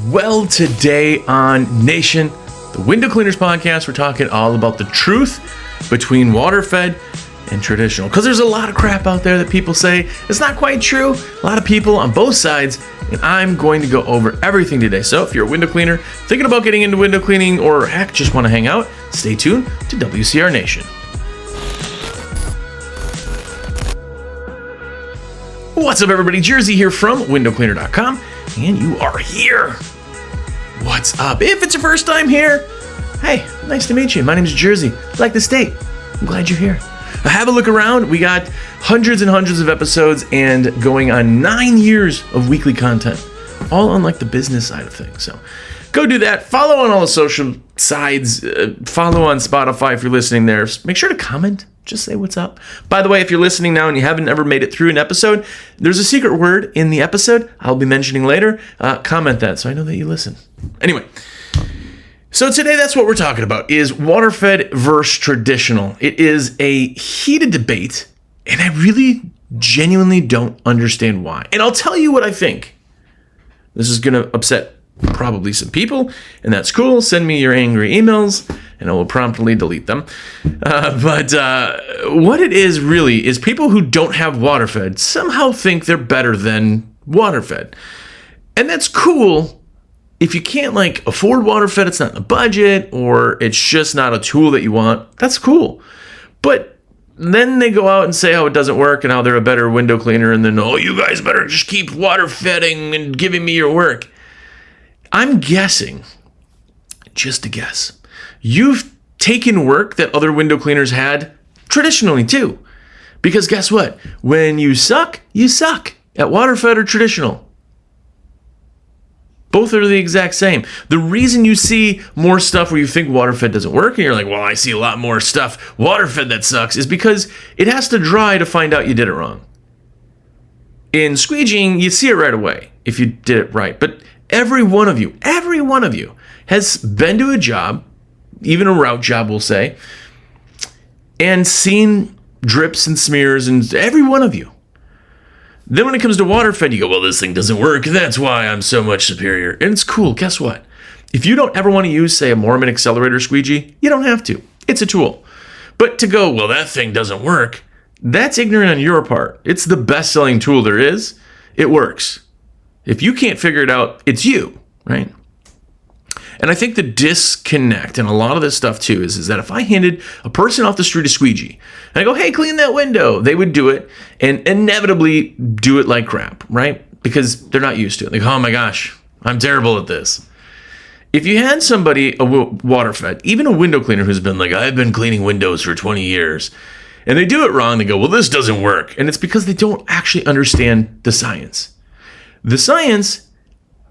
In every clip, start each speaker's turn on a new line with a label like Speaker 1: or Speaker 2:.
Speaker 1: Well, today on Nation, the Window Cleaners podcast, we're talking all about the truth between water-fed and traditional. Because there's a lot of crap out there that people say it's not quite true. A lot of people on both sides, and I'm going to go over everything today. So if you're a window cleaner, thinking about getting into window cleaning, or heck, just want to hang out, stay tuned to WCR Nation. What's up, everybody? Jersey here from windowcleaner.com, and you are here. What's up? If it's your first time here, hey, nice to meet you. My name is Jersey. I like the state. I'm glad you're here. Have a look around. We got hundreds and hundreds of episodes and going on 9 years of weekly content, all on like the business side of things. So go do that. Follow on all the social sides. Follow on Spotify if you're listening there. Make sure to comment. Just say what's up. By the way, if you're listening now and you haven't ever made it through an episode, there's a secret word in the episode I'll be mentioning later. Comment that so I know that you listen. Anyway, so today that's what we're talking about is water-fed versus traditional. It is a heated debate, and I really genuinely don't understand why. And I'll tell you what I think. This is going to upset probably some people, and that's cool. Send me your angry emails, and I will promptly delete them. But what it is really is people who don't have water-fed somehow think they're better than water-fed. And that's cool if you can't like afford water-fed, it's not in the budget, or it's just not a tool that you want. That's cool. But then they go out and say how it doesn't work and how they're a better window cleaner, and then, oh, you guys better just keep water-fedding and giving me your work. I'm guessing, just a guess, you've taken work that other window cleaners had traditionally too. Because guess what? When you suck at water-fed or traditional. Both are the exact same. The reason you see more stuff where you think water-fed doesn't work and you're like, well, I see a lot more stuff water-fed that sucks, is because it has to dry to find out you did it wrong. In squeegeeing, you see it right away if you did it right. But every one of you has been to a job, even a route job, we'll say, and seen drips and smears, and every one of you. Then when it comes to water-fed, you go, well, this thing doesn't work. That's why I'm so much superior. And it's cool. Guess what? If you don't ever want to use, say, a Mormon accelerator squeegee, you don't have to. It's a tool. But to go, well, that thing doesn't work, that's ignorant on your part. It's the best-selling tool there is. It works. If you can't figure it out, it's you, right? And I think the disconnect and a lot of this stuff too is that if I handed a person off the street a squeegee and I go, hey, clean that window, they would do it and inevitably do it like crap, right? Because they're not used to it. They go, oh my gosh, I'm terrible at this. If you had somebody, a water-fed, even a window cleaner who's been like, I've been cleaning windows for 20 years, and they do it wrong, they go, well, this doesn't work. And it's because they don't actually understand the science. The science,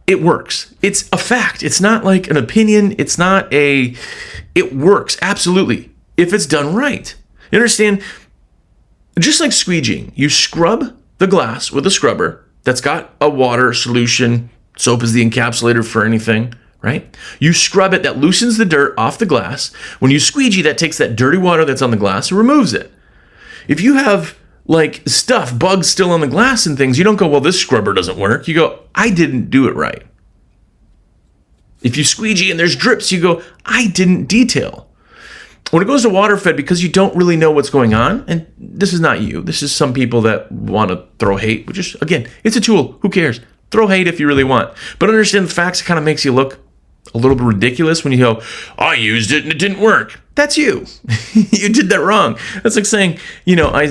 Speaker 1: it works. It's a fact. It's not like an opinion. It works, absolutely, if it's done right. You understand? Just like squeegeeing, you scrub the glass with a scrubber that's got a water solution. Soap is the encapsulator for anything, right? You scrub it, that loosens the dirt off the glass. When you squeegee, that takes that dirty water that's on the glass and removes it. If you have like stuff, bugs still on the glass and things, you don't go, well, this scrubber doesn't work. You go, I didn't do it right. If you squeegee and there's drips, you go, I didn't detail. When it goes to water-fed, because you don't really know what's going on, and this is not you, this is some people that want to throw hate, which is, again, it's a tool. Who cares? Throw hate if you really want. But understand the facts, it kind of makes you look a little bit ridiculous when you go, I used it and it didn't work. That's you. You did that wrong. That's like saying, I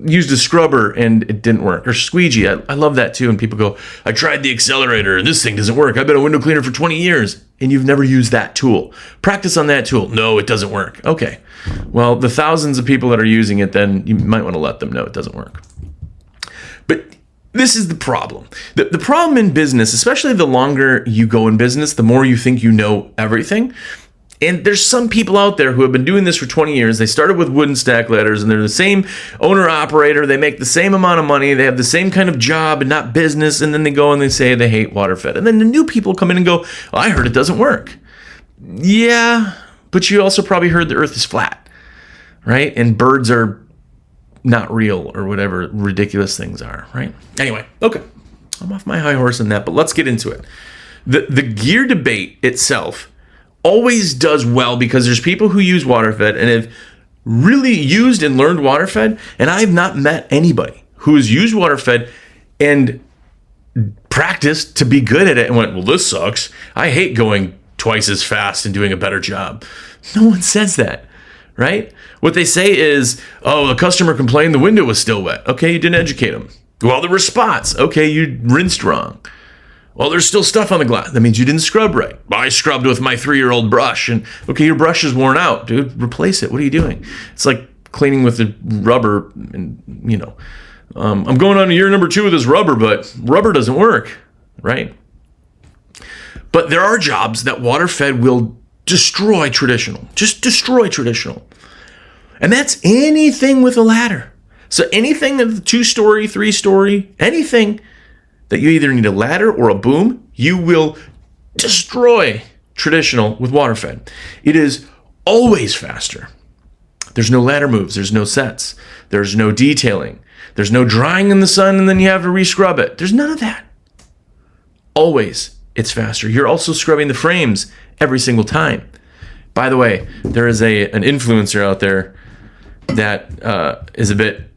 Speaker 1: used a scrubber and it didn't work. Or squeegee. I love that too. And people go, I tried the accelerator and this thing doesn't work. I've been a window cleaner for 20 years and you've never used that tool. Practice on that tool. No, it doesn't work. Okay. Well, the thousands of people that are using it, then you might want to let them know it doesn't work. But this is the problem. The problem in business, especially the longer you go in business, the more you think you know everything. And there's some people out there who have been doing this for 20 years. They started with wooden stack ladders and they're the same owner operator. They make the same amount of money. They have the same kind of job and not business. And then they go and they say they hate water-fed. And then the new people come in and go, I heard it doesn't work. Yeah, but you also probably heard the earth is flat, right? And birds are not real or whatever ridiculous things are, right? Anyway, okay. I'm off my high horse on that, but let's get into it. the gear debate itself always does well because there's people who use water fed and have really used and learned water fed, and I've not met anybody who has used water fed and practiced to be good at it and went, well, this sucks. I hate going twice as fast and doing a better job. No one says that, right? What they say is, oh, the customer complained the window was still wet. Okay, you didn't educate them. Well, there were spots. Okay, you rinsed wrong. Well, there's still stuff on the glass. That means you didn't scrub right. Well, I scrubbed with my 3-year-old brush, and okay, your brush is worn out, dude. Replace it. What are you doing? It's like cleaning with the rubber, and I'm going on year number 2 with this rubber, but rubber doesn't work, right? But there are jobs that water fed will destroy traditional. Just destroy traditional. And that's anything with a ladder. So anything that's 2-story, 3-story, anything that you either need a ladder or a boom, you will destroy traditional with water fed. It is always faster. There's no ladder moves. There's no sets. There's no detailing. There's no drying in the sun and then you have to re-scrub it. There's none of that. Always, it's faster. You're also scrubbing the frames every single time. By the way, there is an influencer out there that is a bit,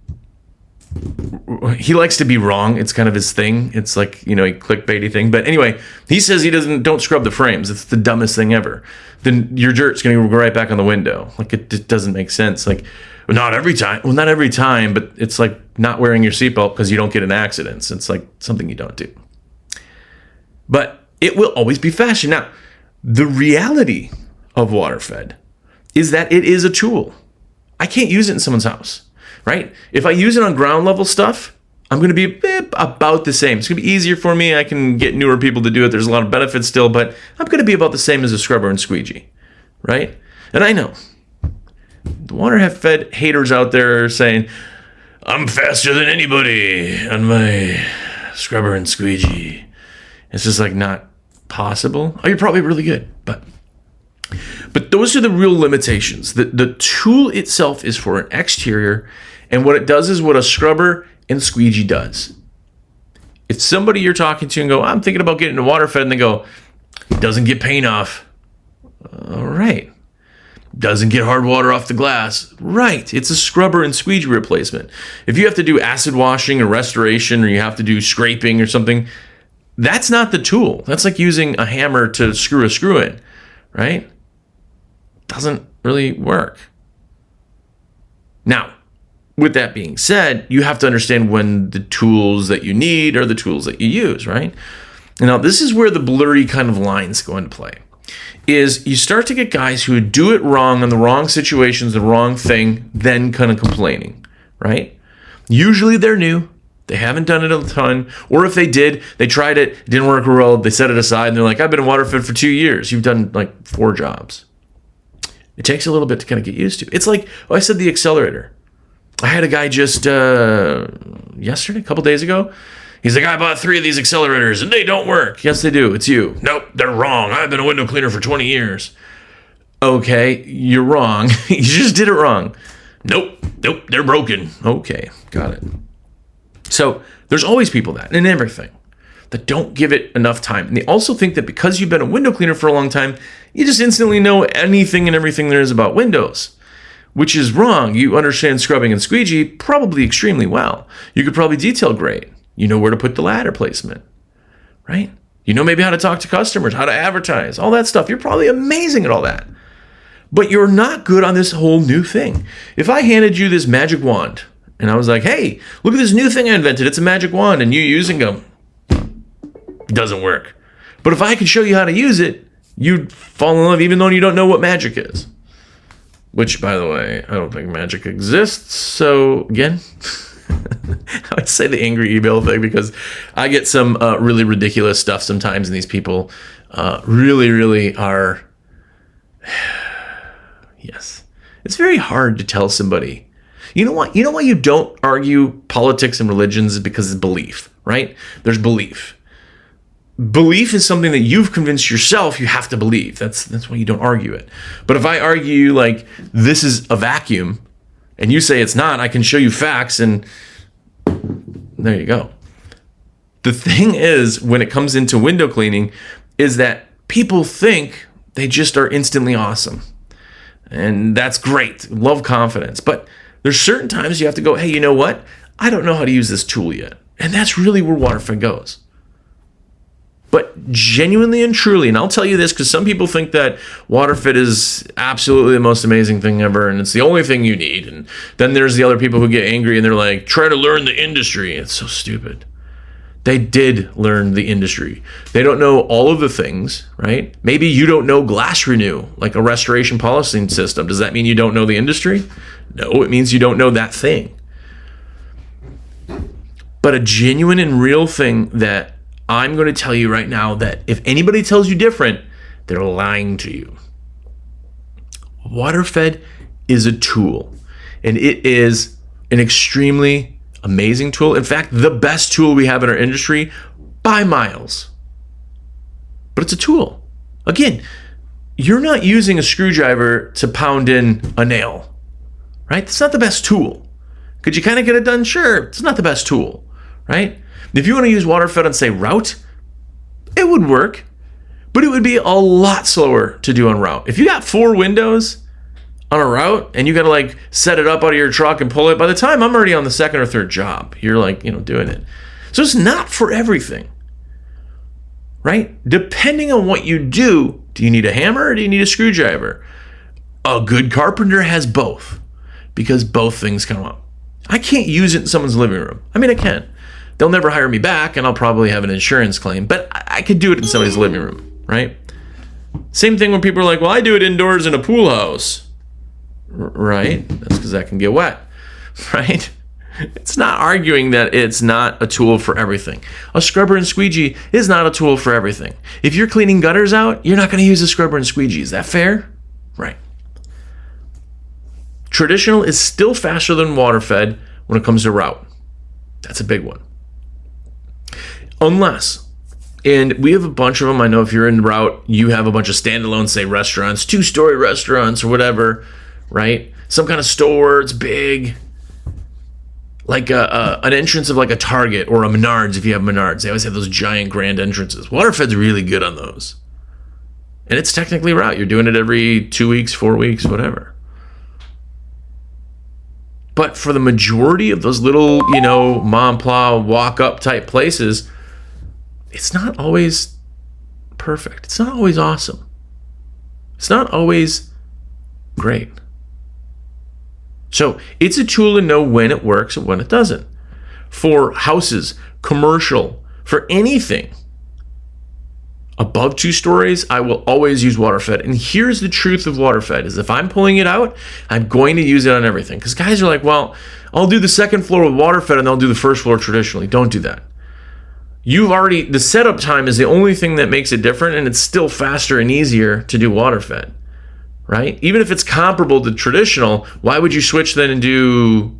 Speaker 1: he likes to be wrong. It's kind of his thing. It's like, a clickbaity thing. But anyway, he says he don't scrub the frames. It's the dumbest thing ever. Then your dirt's going to go right back on the window. Like, it doesn't make sense. Like, not every time. Well, not every time, but it's like not wearing your seatbelt because you don't get in accidents. It's like something you don't do. But it will always be faster. Now, the reality of water fed is that it is a tool. I can't use it in someone's house, right? If I use it on ground level stuff, I'm going to be about the same. It's going to be easier for me. I can get newer people to do it. There's a lot of benefits still, but I'm going to be about the same as a scrubber and squeegee, right? And I know the water fed haters out there are saying, I'm faster than anybody on my scrubber and squeegee. It's just like not possible. Oh, you're probably really good, but those are the real limitations. The tool itself is for an exterior, and what it does is what a scrubber and squeegee does. If somebody you're talking to and go, I'm thinking about getting a water fed, and they go, doesn't get paint off. All right. Doesn't get hard water off the glass. Right. It's a scrubber and squeegee replacement. If you have to do acid washing or restoration, or you have to do scraping or something, that's not the tool. That's like using a hammer to screw a screw in, right? Doesn't really work. Now, with that being said, you have to understand when the tools that you need are the tools that you use, right? Now, this is where the blurry kind of lines go into play. Is you start to get guys who do it wrong in the wrong situations, the wrong thing, then kind of complaining, right? Usually they're new. They haven't done it a ton. Or if they did, they tried it, it didn't work well, they set it aside, and they're like, I've been in water fed for 2 years. You've done like 4 jobs. It takes a little bit to kind of get used to. It's like, I said the accelerator. I had a guy just yesterday, a couple days ago. He's like, I bought 3 of these accelerators and they don't work. Yes, they do. It's you. Nope, they're wrong. I've been a window cleaner for 20 years. Okay, you're wrong. You just did it wrong. Nope, they're broken. Okay, got it. So there's always people that in everything that don't give it enough time. And they also think that because you've been a window cleaner for a long time, you just instantly know anything and everything there is about windows, which is wrong. You understand scrubbing and squeegee probably extremely well. You could probably detail grade. You know where to put the ladder placement, right? You know maybe how to talk to customers, how to advertise, all that stuff. You're probably amazing at all that. But you're not good on this whole new thing. If I handed you this magic wand and I was like, hey, look at this new thing I invented. It's a magic wand, and you using them, it doesn't work. But if I could show you how to use it, you'd fall in love even though you don't know what magic is. Which, by the way, I don't think magic exists. So, again, I would say the angry email thing because I get some really ridiculous stuff sometimes, and these people really, really are... Yes. It's very hard to tell somebody. You know what? You know why you don't argue politics and religions is because it's belief, right? There's belief. Belief is something that you've convinced yourself you have to believe. That's why you don't argue it. But if I argue like this is a vacuum and you say it's not, I can show you facts and there you go. The thing is, when it comes into window cleaning, is that people think they just are instantly awesome. And that's great. Love confidence. But there's certain times you have to go, hey, you know what? I don't know how to use this tool yet. And that's really where WaterFed goes. But genuinely and truly, and I'll tell you this because some people think that WaterFed is absolutely the most amazing thing ever and it's the only thing you need. And then there's the other people who get angry and they're like, try to learn the industry. It's so stupid. They did learn the industry. They don't know all of the things, right? Maybe you don't know glass renew, like a restoration polishing system. Does that mean you don't know the industry? No, it means you don't know that thing. But a genuine and real thing that I'm going to tell you right now that if anybody tells you different, they're lying to you. WaterFed is a tool, and it is an extremely amazing tool. In fact, the best tool we have in our industry by miles. But it's a tool. Again, you're not using a screwdriver to pound in a nail, right? It's not the best tool. Could you kind of get it done? Sure. It's not the best tool, right? If you want to use WaterFed on, say, route, it would work, but it would be a lot slower to do on route. If you got 4 windows on a route and you got to like set it up out of your truck and pull it, by the time I'm already on the 2nd or 3rd job, you're like, doing it. So it's not for everything, right? Depending on what you do you need a hammer or do you need a screwdriver? A good carpenter has both because both things come up. I can't use it in someone's living room. I mean, I can. They'll never hire me back and I'll probably have an insurance claim, but I could do it in somebody's living room, right? Same thing when people are like, well, I do it indoors in a pool house, right? That's because that can get wet, right? It's not arguing that it's not a tool for everything. A scrubber and squeegee is not a tool for everything. If you're cleaning gutters out, you're not going to use a scrubber and squeegee. Is that fair? Right. Traditional is still faster than WaterFed when it comes to route. That's a big one. Unless, and we have a bunch of them. I know if you're in route, you have a bunch of standalone, say, restaurants, 2-story restaurants or whatever, right? Some kind of store, it's big. Like an entrance of like a Target or a Menards, if you have Menards. They always have those giant grand entrances. WaterFed's really good on those. And it's technically route. You're doing it every 2 weeks, 4 weeks, whatever. But for the majority of those little, mom plow, walk up type places, it's not always perfect. It's not always awesome. It's not always great. So it's a tool to know when it works and when it doesn't. For houses, commercial, for anything above 2 stories, I will always use WaterFed. And here's the truth of WaterFed is if I'm pulling it out, I'm going to use it on everything. Because guys are like, well, I'll do the 2nd floor with WaterFed and I'll do the 1st floor traditionally. Don't do that. The setup time is the only thing that makes it different, and it's still faster and easier to do WaterFed, right? Even if it's comparable to traditional, why would you switch then and do,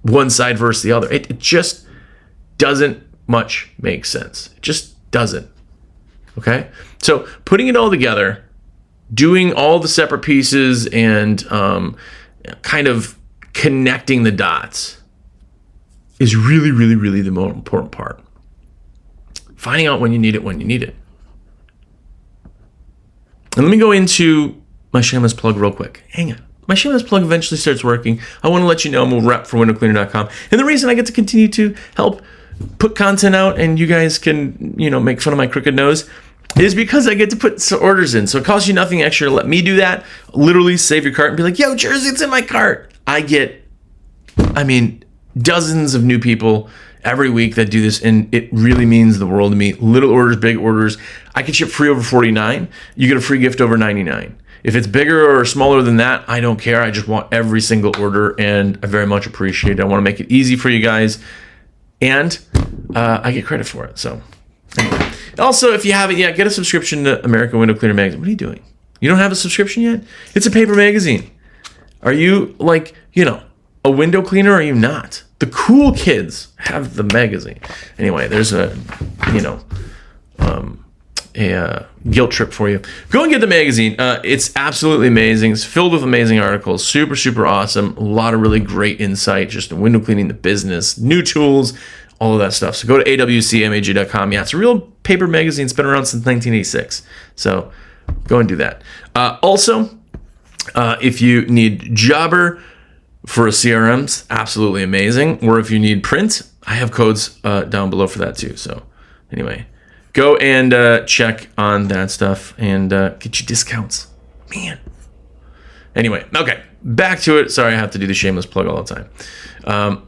Speaker 1: one side versus the other? It just doesn't much make sense. It just doesn't. Okay? So putting it all together, doing all the separate pieces and kind of connecting the dots is really, really, really the more important part. Finding out when you need it. And let me go into my shameless plug real quick. Hang on. My shameless plug eventually starts working. I want to let you know I'm a rep for windowcleaner.com. And the reason I get to continue to help put content out and you guys can, make fun of my crooked nose is because I get to put some orders in. So it costs you nothing extra to let me do that. Literally save your cart and be like, yo, Jersey, it's in my cart. I get, dozens of new people every week that do this, and it really means the world to me. Little orders, big orders. I can ship free over $49. You get a free gift over $99. If it's bigger or smaller than that, I don't care. I just want every single order, and I very much appreciate it. I want to make it easy for you guys, and I get credit for it. So anyway. Also, if you haven't yet, get a subscription to American Window Cleaner Magazine. What are you doing? You don't have a subscription yet? It's a paper magazine. Are you a window cleaner or are you not? The cool kids have the magazine. Anyway, there's a guilt trip for you. Go and get the magazine. It's absolutely amazing. It's filled with amazing articles. Super, super awesome. A lot of really great insight just in window cleaning, the business, new tools, all of that stuff. So go to awcmag.com. Yeah, it's a real paper magazine. It's been around since 1986. So go and do that. Also, if you need Jobber for a CRM, it's absolutely amazing. Or if you need print, I have codes down below for that too. So anyway, go and check on that stuff and get your discounts. Man. Anyway, okay, back to it. Sorry, I have to do the shameless plug all the time. I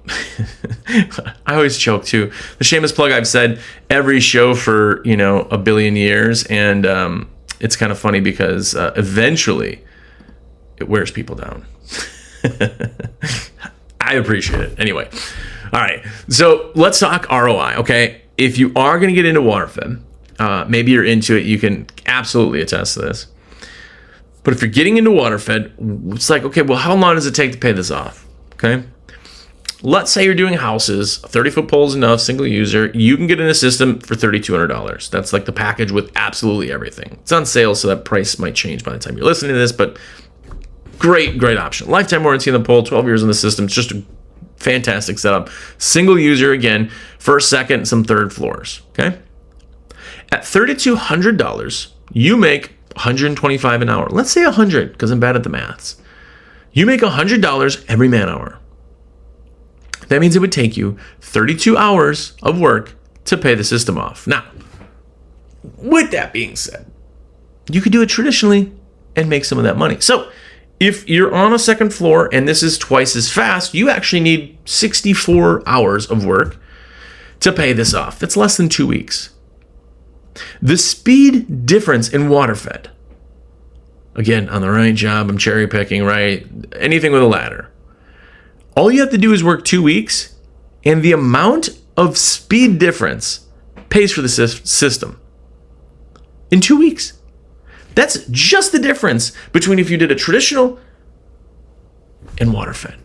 Speaker 1: always choke too. The shameless plug, I've said every show for, a billion years. And it's kind of funny because eventually it wears people down. I appreciate it. Anyway, all right. So let's talk ROI, okay? If you are going to get into waterfed, maybe you're into it, you can absolutely attest to this. But if you're getting into waterfed, it's like, okay, well, how long does it take to pay this off? Okay. Let's say you're doing houses, a 30-foot pole is enough, single user. You can get in a system for $3,200. That's like the package with absolutely everything. It's on sale, so that price might change by the time you're listening to this, but great option. Lifetime warranty on the pole, 12 years on the system. It's just a fantastic setup. Single user, again, first, second, some third floors. Okay. At $3,200, you make $125 an hour. Let's say 100 because I'm bad at the maths. You make $100 every man hour. That means it would take you 32 hours of work to pay the system off. Now, with that being said, you could do it traditionally and make some of that money. So if you're on a second floor and this is twice as fast, you actually need 64 hours of work to pay this off. That's less than 2 weeks. The speed difference in waterfed, again, on the right job, I'm cherry picking, right? Anything with a ladder. All you have to do is work 2 weeks, and the amount of speed difference pays for the system in 2 weeks. That's just the difference between if you did a traditional and waterfed.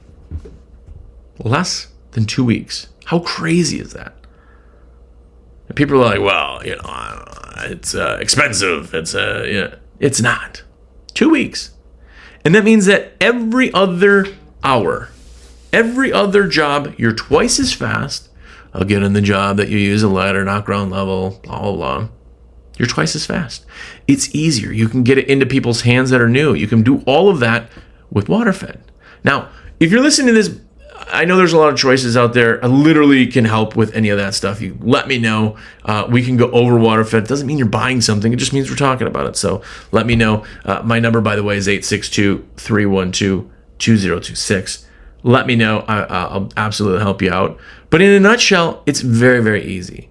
Speaker 1: Less than 2 weeks. How crazy is that? And people are like, well, it's expensive. It's not. 2 weeks. And that means that every other hour, every other job, you're twice as fast. Again, in the job that you use a ladder, not ground level, blah, blah, blah. You're twice as fast. It's easier. You can get it into people's hands that are new. You can do all of that with waterfed. Now, if you're listening to this, I know there's a lot of choices out there. I literally can help with any of that stuff. You let me know. We can go over waterfed. It doesn't mean you're buying something. It just means we're talking about it. So let me know. My number, by the way, is 862-312-2026. Let me know. I'll absolutely help you out. But in a nutshell, it's very, very easy.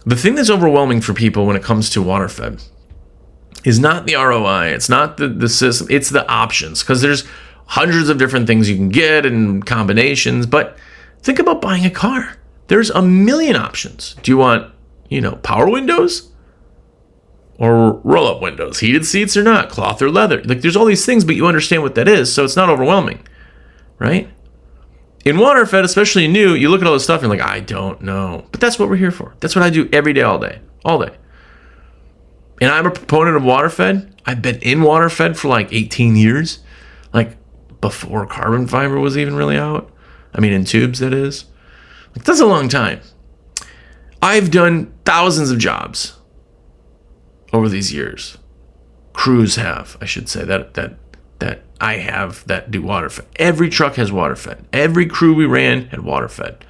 Speaker 1: The thing that's overwhelming for people when it comes to waterfed is not the ROI. It's not the system. It's the options, because there's hundreds of different things you can get and combinations. But think about buying a car. There's a million options. Do you want, power windows or roll-up windows, heated seats or not, cloth or leather? Like, there's all these things, but you understand what that is, so it's not overwhelming, right? In waterfed, especially new, you look at all this stuff and you're like, I don't know. But that's what we're here for. That's what I do every day, all day. And I'm a proponent of waterfed. I've been in waterfed for like 18 years. Like, before carbon fiber was even really out. I mean, in tubes, that is. Like, that's a long time. I've done thousands of jobs over these years. Crews have, I should say, that I have that do waterfed. Every truck has waterfed. Every crew we ran had waterfed.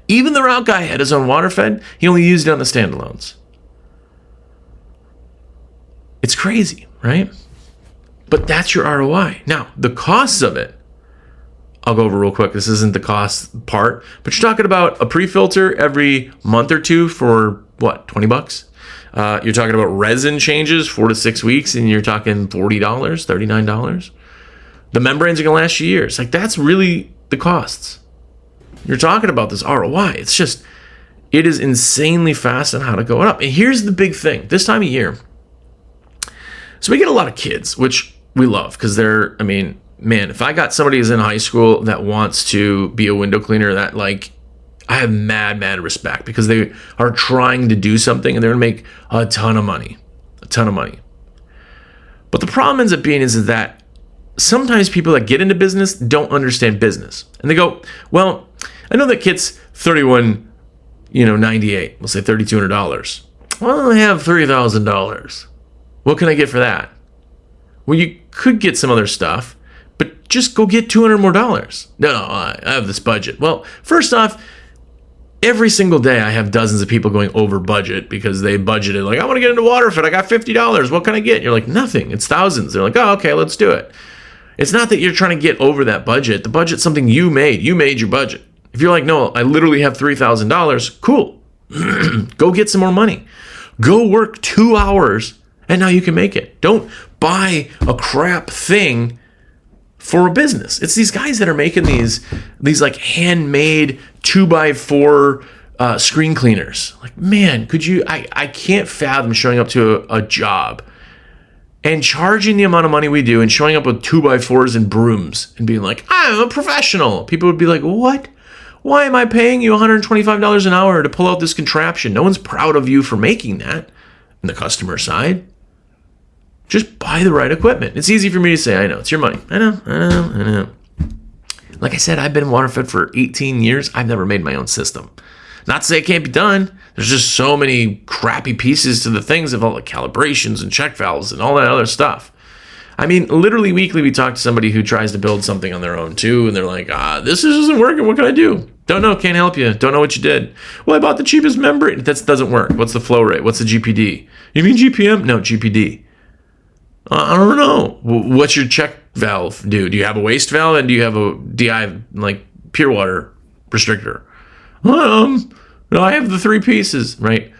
Speaker 1: Even the route guy had his own waterfed. He only used it on the standalones. It's crazy, right? But that's your ROI. Now, the costs of it, I'll go over real quick. This isn't the cost part, but you're talking about a pre-filter every month or two for what, $20? You're talking about resin changes 4 to 6 weeks, and you're talking $40, $39. The membranes are going to last you years. Like, that's really the costs. You're talking about this ROI. It's just, it is insanely fast on how to go up. And here's the big thing. This time of year, so we get a lot of kids, which we love, because they're, man, if I got somebody who's in high school that wants to be a window cleaner, that, like, I have mad respect, because they are trying to do something and they're going to make a ton of money. But the problem ends up being is that sometimes people that get into business don't understand business. And they go, well, I know that kit's $31.98. We'll say $3,200. Well, I have $3,000. What can I get for that? Well, you could get some other stuff, but just go get $200 more. No, I have this budget. Well, first off, every single day I have dozens of people going over budget because they budgeted, like, I want to get into WaterFit. I got $50. What can I get? And you're like, nothing. It's thousands. They're like, oh, okay, let's do it. It's not that you're trying to get over that budget. The budget's something you made. You made your budget. If you're like, no, I literally have $3,000, cool. Go get some more money. Go work 2 hours and now you can make it. Don't buy a crap thing for a business. It's these guys that are making these like handmade 2x4 screen cleaners. Like, man, could you, I can't fathom showing up to a job and charging the amount of money we do and showing up with 2x4s and brooms and being like, I'm a professional. People would be like, what? Why am I paying you $125 an hour to pull out this contraption? No one's proud of you for making that on the customer side. Just buy the right equipment. It's easy for me to say, I know, it's your money. I know. Like I said, I've been in WaterFit for 18 years. I've never made my own system. Not to say it can't be done. There's just so many crappy pieces to the things of all the calibrations and check valves and all that other stuff. I mean, literally weekly, we talk to somebody who tries to build something on their own too, and they're like, this isn't working. What can I do? Don't know. Can't help you. Don't know what you did. Well, I bought the cheapest membrane. That doesn't work. What's the flow rate? What's the GPD? You mean GPM? No, GPD. I don't know. What's your check valve do? Do you have a waste valve and do you have a DI, like pure water restrictor? No, I have the 3 pieces, right?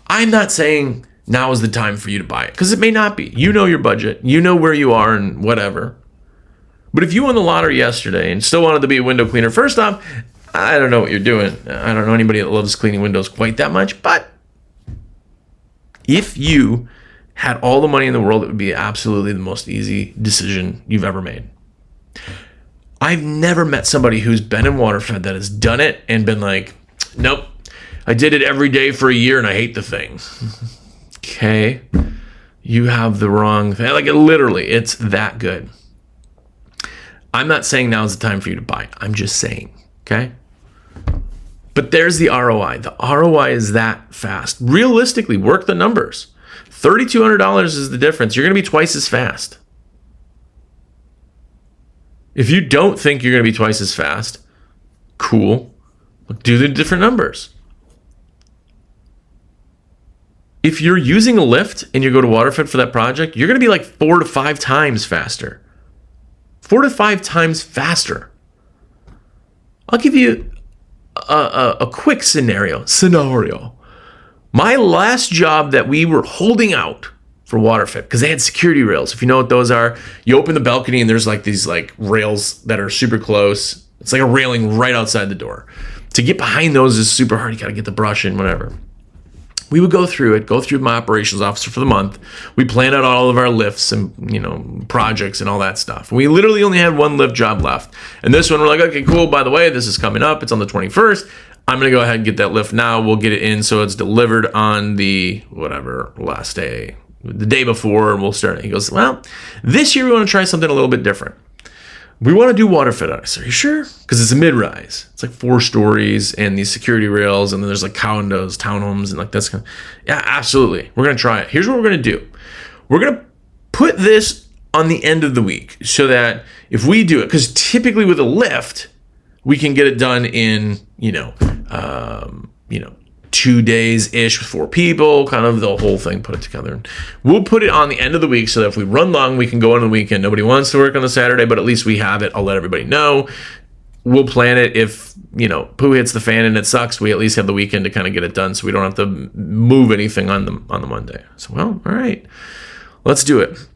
Speaker 1: I'm not saying now is the time for you to buy it, because it may not be. You know your budget. You know where you are and whatever. But if you won the lottery yesterday and still wanted to be a window cleaner, first off, I don't know what you're doing. I don't know anybody that loves cleaning windows quite that much. But if you had all the money in the world, it would be absolutely the most easy decision you've ever made. I've never met somebody who's been in WaterFed that has done it and been like, nope, I did it every day for a year and I hate the thing. Okay, you have the wrong thing. Like, literally, it's that good. I'm not saying now is the time for you to buy it. I'm just saying, okay? But there's the ROI. The ROI is that fast. Realistically, work the numbers. $3,200 is the difference. You're going to be twice as fast. If you don't think you're going to be twice as fast, cool. Do the different numbers. If you're using a lift and you go to WaterFit for that project, you're going to be like 4 to 5 times faster. 4 to 5 times faster. I'll give you a quick scenario. My last job that we were holding out for WaterFit, because they had security rails. If you know what those are, you open the balcony and there's like these like rails that are super close. It's like a railing right outside the door. To get behind those is super hard. You got to get the brush in, whatever. We would go through my operations officer for the month. We plan out all of our lifts and, projects and all that stuff. We literally only had one lift job left. And this one, we're like, okay, cool. By the way, this is coming up. It's on the 21st. I'm going to go ahead and get that lift now. We'll get it in so it's delivered on the, last day, the day before, and we'll start. He goes, well, this year we want to try something a little bit different. We want to do WaterFit on it. Are you sure? Because it's a mid-rise. It's like 4 stories and these security rails, and then there's like condos, townhomes, and like that's kind of, yeah, absolutely. We're going to try it. Here's what we're going to do. We're going to put this on the end of the week so that if we do it, because typically with a lift, we can get it done in, 2 days-ish with 4 people, kind of the whole thing, put it together. We'll put it on the end of the week so that if we run long, we can go on the weekend. Nobody wants to work on the Saturday, but at least we have it. I'll let everybody know. We'll plan it if, poo hits the fan and it sucks, we at least have the weekend to kind of get it done so we don't have to move anything on the Monday. So, well, all right, let's do it.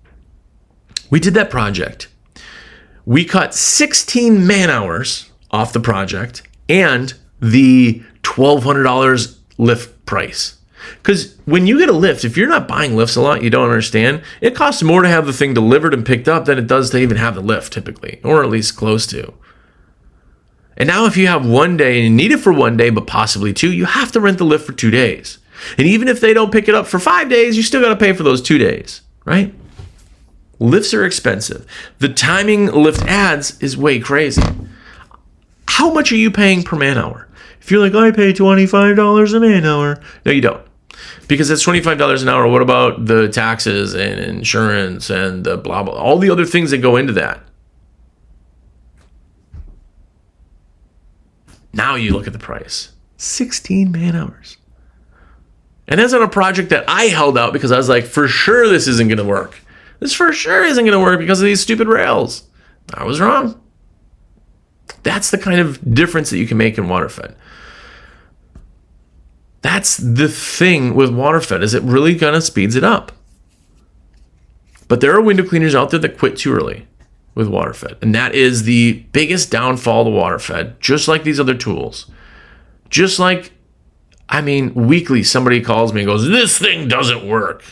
Speaker 1: We did that project. We cut 16 man hours off the project and the $1,200 lift price. Because when you get a lift, if you're not buying lifts a lot, you don't understand, it costs more to have the thing delivered and picked up than it does to even have the lift typically, or at least close to. And now if you have 1 day and you need it for 1 day, but possibly 2, you have to rent the lift for 2 days. And even if they don't pick it up for 5 days, you still got to pay for those 2 days, right? Lifts are expensive. The timing lift adds is way crazy. How much are you paying per man hour? If you're like, I pay $25 a man hour. No, you don't. Because it's $25 an hour. What about the taxes and insurance and the blah, blah, all the other things that go into that? Now you look at the price. 16 man hours. And that's on a project that I held out because I was like, for sure this isn't going to work. This for sure isn't going to work because of these stupid rails. I was wrong. That's the kind of difference that you can make in waterfed. That's the thing with waterfed, is it really kind of speeds it up. But there are window cleaners out there that quit too early with waterfed. And that is the biggest downfall to waterfed, just like these other tools. Just like, weekly somebody calls me and goes, this thing doesn't work.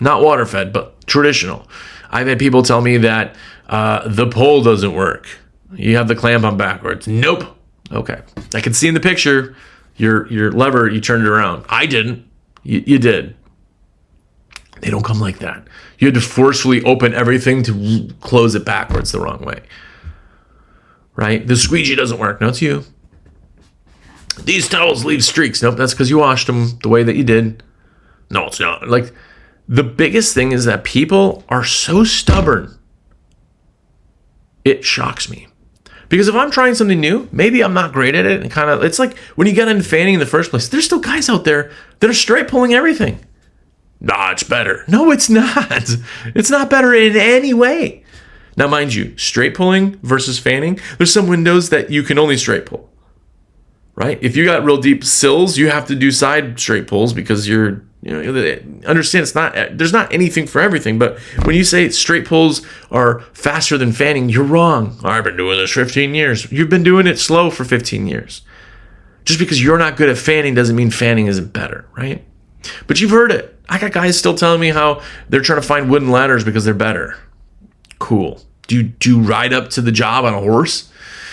Speaker 1: Not waterfed, but traditional. I've had people tell me that the pole doesn't work. You have the clamp on backwards. Nope. Okay. I can see in the picture your lever, you turned it around. I didn't. You did. They don't come like that. You had to forcefully open everything to close it backwards the wrong way. Right? The squeegee doesn't work. No, it's you. These towels leave streaks. Nope, that's because you washed them the way that you did. No, it's not. Like, the biggest thing is that people are so stubborn. It shocks me. Because if I'm trying something new, maybe I'm not great at it. And it's like when you get into fanning in the first place, there's still guys out there that are straight pulling everything. Nah, it's better. No, it's not. It's not better in any way. Now, mind you, straight pulling versus fanning, there's some windows that you can only straight pull. Right? If you got real deep sills, you have to do side straight pulls because understand there's not anything for everything. But when you say straight pulls are faster than fanning, you're wrong. I've been doing this 15 years. You've been doing it slow for 15 years. Just because you're not good at fanning doesn't mean fanning isn't better, right? But you've heard it. I got guys still telling me how they're trying to find wooden ladders because they're better. Cool. Do you ride up to the job on a horse?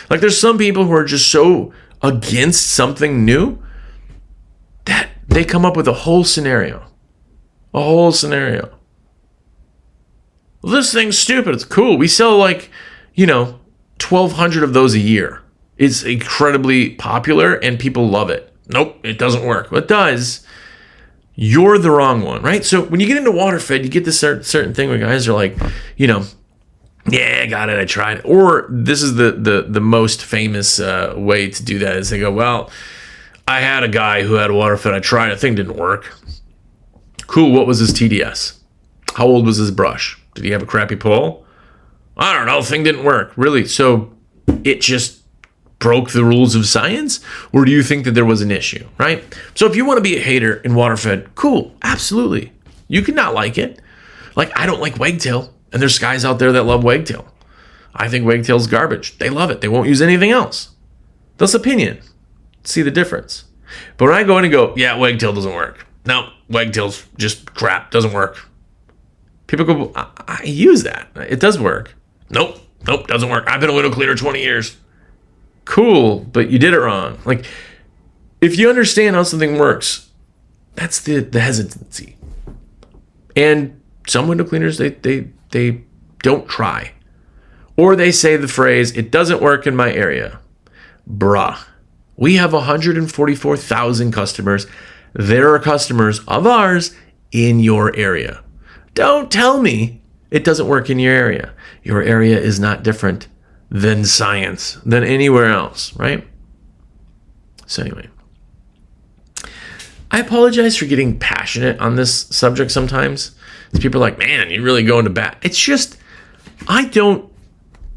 Speaker 1: Like, there's some people who are just so against something new that they come up with a whole scenario. Well, this thing's stupid. It's cool. We sell 1,200 of those a year. It's incredibly popular and people love it. Nope, it doesn't work. Well, it does. You're the wrong one, right? So when you get into waterfed, you get this certain thing where guys are like, yeah, I got it, I tried it. Or this is the most famous way to do that is they go, well, I had a guy who had a waterfed, I tried it, thing didn't work. Cool, what was his TDS? How old was his brush? Did he have a crappy pole? I don't know, thing didn't work. Really? So it just broke the rules of science? Or do you think that there was an issue, right? So if you want to be a hater in waterfed, cool, absolutely. You can not like it. Like, I don't like wagtail. And there's guys out there that love wagtail. I think wagtail's garbage. They love it. They won't use anything else. That's opinion. See the difference. But when I go in and go, yeah, wagtail doesn't work. No, wagtail's just crap. Doesn't work. People go, I use that. It does work. Nope, doesn't work. I've been a window cleaner 20 years. Cool, but you did it wrong. Like, if you understand how something works, that's the hesitancy. And some window cleaners, they don't try. Or they say the phrase, it doesn't work in my area. Bruh. We have 144,000 customers. There are customers of ours in your area. Don't tell me it doesn't work in your area. Your area is not different than science, than anywhere else, right? So anyway, I apologize for getting passionate on this subject sometimes. People are like, man, you really go into bat. It's just,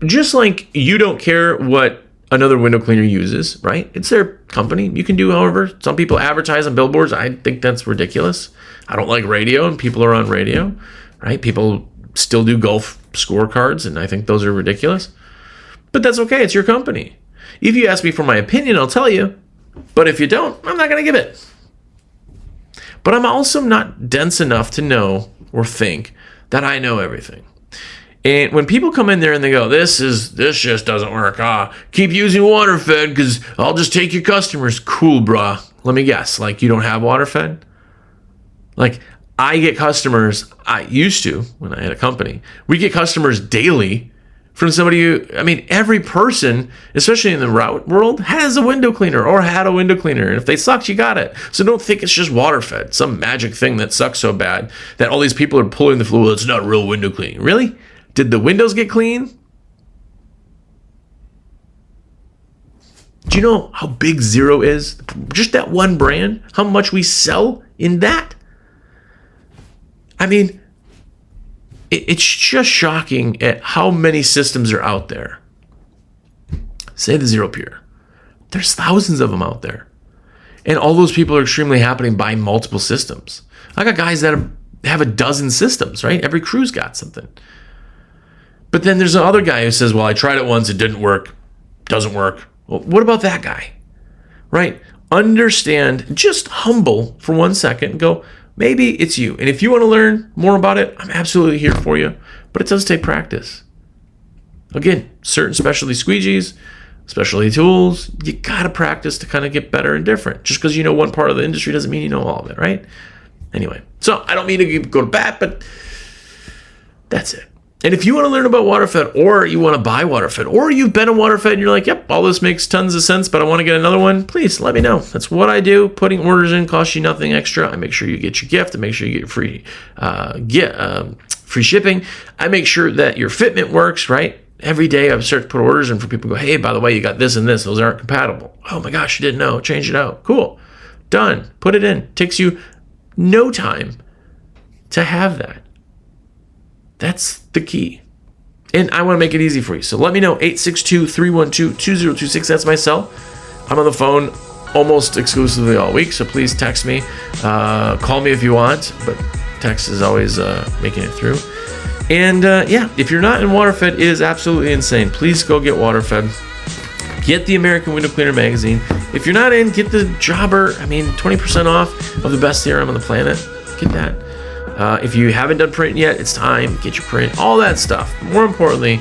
Speaker 1: just like you don't care what another window cleaner uses, right? It's their company. You can do however. Some people advertise on billboards. I think that's ridiculous. I don't like radio and people are on radio, right? People still do golf scorecards and I think those are ridiculous. But that's okay. It's your company. If you ask me for my opinion, I'll tell you. But if you don't, I'm not going to give it. But I'm also not dense enough to know or think that I know everything. And when people come in there and they go, this just doesn't work. Keep using waterfed because I'll just take your customers. Cool, brah. Let me guess. Like, you don't have waterfed? Like, I get customers, I used to when I had a company. We get customers daily from somebody who, I mean, every person, especially in the route world, has a window cleaner or had a window cleaner. And if they sucked, you got it. So don't think it's just water fed, some magic thing that sucks so bad that all these people are pulling the fluid. Well, it's not real window cleaning. Really? Did the windows get clean? Do you know how big Zero is? Just that one brand? How much we sell in that? I mean, it's just shocking at how many systems are out there. Say the Zero Pure. There's thousands of them out there. And all those people are extremely happy to buy multiple systems. I got guys that have a dozen systems, right? Every crew's got something. But then there's another guy who says, well, I tried it once, it didn't work, doesn't work. Well, what about that guy, right? Understand, just humble for 1 second and go, maybe it's you. And if you want to learn more about it, I'm absolutely here for you. But it does take practice. Again, certain specialty squeegees, specialty tools, you got to practice to kind of get better and different. Just because you know one part of the industry doesn't mean you know all of it, right? Anyway, so I don't mean to go to bat, but that's it. And if you want to learn about waterfed, or you want to buy waterfed, or you've been a waterfed and you're like, yep, all this makes tons of sense, but I want to get another one, please let me know. That's what I do. Putting orders in costs you nothing extra. I make sure you get your gift. I make sure you get free shipping. I make sure that your fitment works, right? Every day I start to put orders in for people to go, hey, by the way, you got this and this. Those aren't compatible. Oh my gosh, you didn't know. Change it out. Cool. Done. Put it in. Takes you no time to have that. That's the key. And I want to make it easy for you. So let me know, 862-312-2026. That's my cell. I'm on the phone almost exclusively all week, so please text me. Call me if you want, but text is always making it through. And yeah, if you're not in waterfed, it is absolutely insane. Please go get waterfed. Get the American Window Cleaner magazine. If you're not in, get the Jobber. 20% off of the best CRM on the planet. Get that. If you haven't done print yet, it's time. Get your print, all that stuff. More importantly,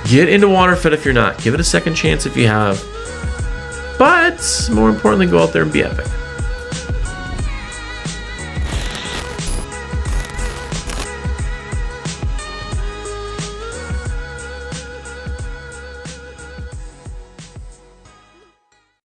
Speaker 1: get into waterfed if you're not. Give it a second chance if you have. But more importantly, go out there and be epic.